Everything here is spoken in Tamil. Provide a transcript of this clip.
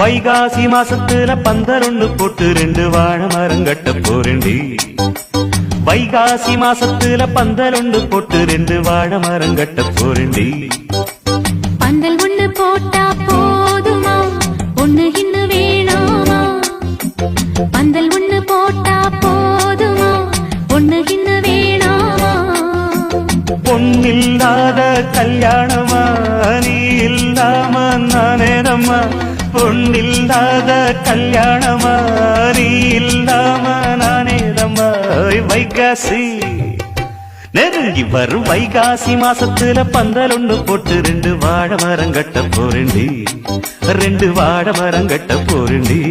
வைகாசி மாசத்துல பந்தலொன்னு போட்டு 2 வாழை மரம் கட்ட போறேண்டி. வைகாசி மாசத்துல பந்தலொன்னு போட்டு 2 வாழை மரம் கட்ட போறேண்டி. பந்தல் ஒண்ணு போட்டா போதுமா, ஒண்ணு இன்னும் வேணாமா? பந்தல் ஒண்ணு போட்டா போதுமா, ஒண்ணு இன்னும் வேணாமா? பொன்னில்லாத கல்யாணமா நீ இல்லாம நானேதம்மா. பொன்னில்லாத கல்யாணமா நீ இல்லாம நானேதம்மா. வைகாசி நெருங்கி வரும் வைகாசி மாசத்துல பந்தலொன்னு போட்டு 2 வாழை மரம் கட்ட போறேண்டி. 2 வாழை மரம் கட்ட போறேண்டி.